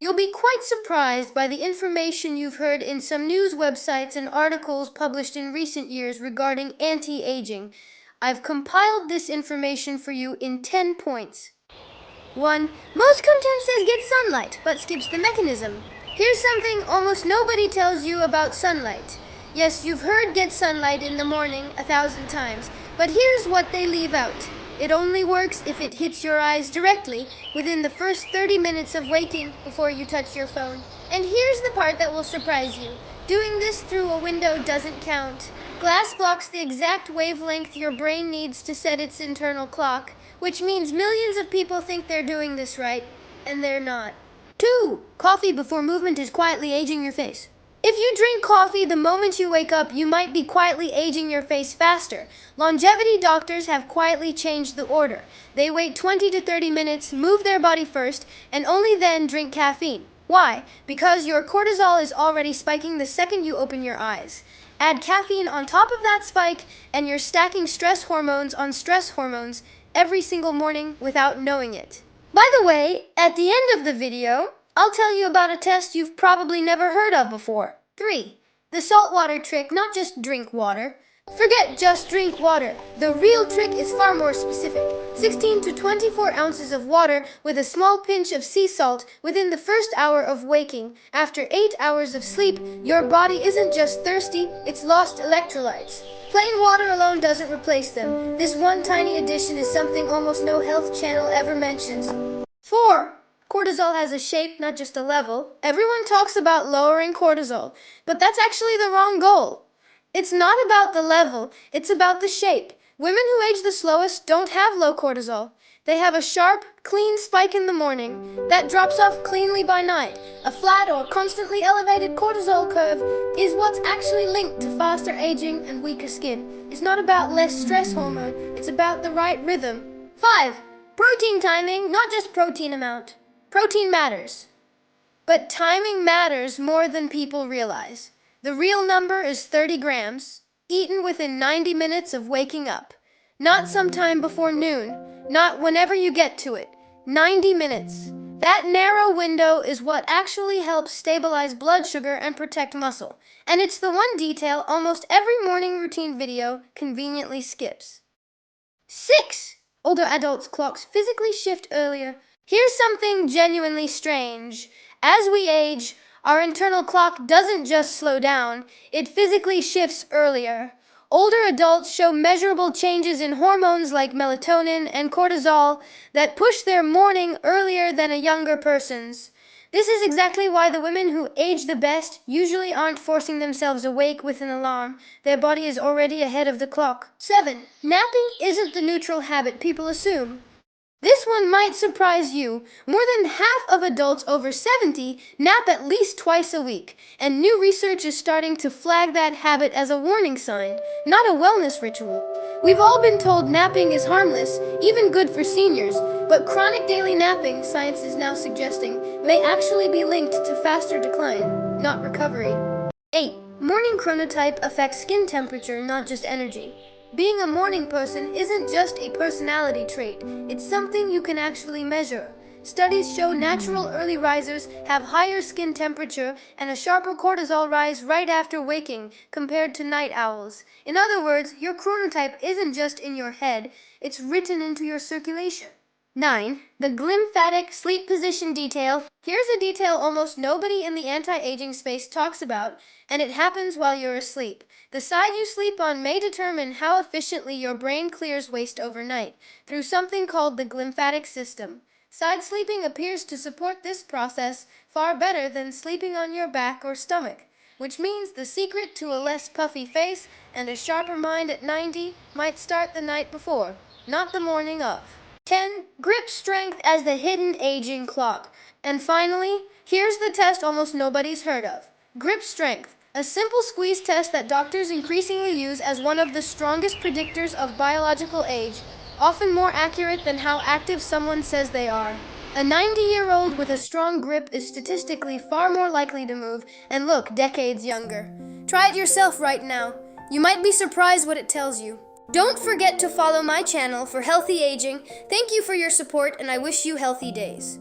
You'll be quite surprised by the information you've heard in some news websites and articles published in recent years regarding anti-aging. I've compiled this information for you in 10 points. 1. Most content says get sunlight, but skips the mechanism. Here's something almost nobody tells you about sunlight. Yes, you've heard get sunlight in the morning 1,000 times, but here's what they leave out. It only works if it hits your eyes directly within the first 30 minutes of waking before you touch your phone. And here's the part that will surprise you. Doing this through a window doesn't count. Glass blocks the exact wavelength your brain needs to set its internal clock, which means millions of people think they're doing this right, and they're not. 2. Coffee before movement is quietly aging your face. If you drink coffee the moment you wake up, you might be quietly aging your face faster. Longevity doctors have quietly changed the order. They wait 20 to 30 minutes, move their body first, and only then drink caffeine. Why? Because your cortisol is already spiking the second you open your eyes. Add caffeine on top of that spike, and you're stacking stress hormones on stress hormones every single morning without knowing it. By the way, at the end of the video, I'll tell you about a test you've probably never heard of before. 3. The saltwater trick, not just drink water. Forget just drink water. The real trick is far more specific. 16 to 24 ounces of water with a small pinch of sea salt within the first hour of waking. After 8 hours of sleep, your body isn't just thirsty, it's lost electrolytes. Plain water alone doesn't replace them. This one tiny addition is something almost no health channel ever mentions. 4. Cortisol has a shape, not just a level. Everyone talks about lowering cortisol, but that's actually the wrong goal. It's not about the level, it's about the shape. Women who age the slowest don't have low cortisol. They have a sharp, clean spike in the morning that drops off cleanly by night. A flat or constantly elevated cortisol curve is what's actually linked to faster aging and weaker skin. It's not about less stress hormone, it's about the right rhythm. 5. Protein timing, not just protein amount. Protein matters, but timing matters more than people realize. The real number is 30 grams, eaten within 90 minutes of waking up. Not sometime before noon, not whenever you get to it. 90 minutes. That narrow window is what actually helps stabilize blood sugar and protect muscle. And it's the one detail almost every morning routine video conveniently skips. 6. Older adults' clocks physically shift earlier. Here's something genuinely strange. As we age, our internal clock doesn't just slow down, it physically shifts earlier. Older adults show measurable changes in hormones like melatonin and cortisol that push their morning earlier than a younger person's. This is exactly why the women who age the best usually aren't forcing themselves awake with an alarm. Their body is already ahead of the clock. 7. Napping isn't the neutral habit people assume. This one might surprise you. More than half of adults over 70 nap at least twice a week, and new research is starting to flag that habit as a warning sign, not a wellness ritual. We've all been told napping is harmless, even good for seniors, but chronic daily napping, science is now suggesting, may actually be linked to faster decline, not recovery. 8. Morning chronotype affects skin temperature, not just energy. Being a morning person isn't just a personality trait, it's something you can actually measure. Studies show natural early risers have higher skin temperature and a sharper cortisol rise right after waking compared to night owls. In other words, your chronotype isn't just in your head, it's written into your circulation. 9. The glymphatic sleep position detail. Here's a detail almost nobody in the anti-aging space talks about, and it happens while you're asleep. The side you sleep on may determine how efficiently your brain clears waste overnight, through something called the glymphatic system. Side sleeping appears to support this process far better than sleeping on your back or stomach, which means the secret to a less puffy face and a sharper mind at 90 might start the night before, not the morning of. 10. Grip strength as the hidden aging clock. And finally, here's the test almost nobody's heard of. Grip strength, a simple squeeze test that doctors increasingly use as one of the strongest predictors of biological age, often more accurate than how active someone says they are. A 90-year-old with a strong grip is statistically far more likely to move and look decades younger. Try it yourself right now. You might be surprised what it tells you. Don't forget to follow my channel for healthy aging. Thank you for your support, and I wish you healthy days.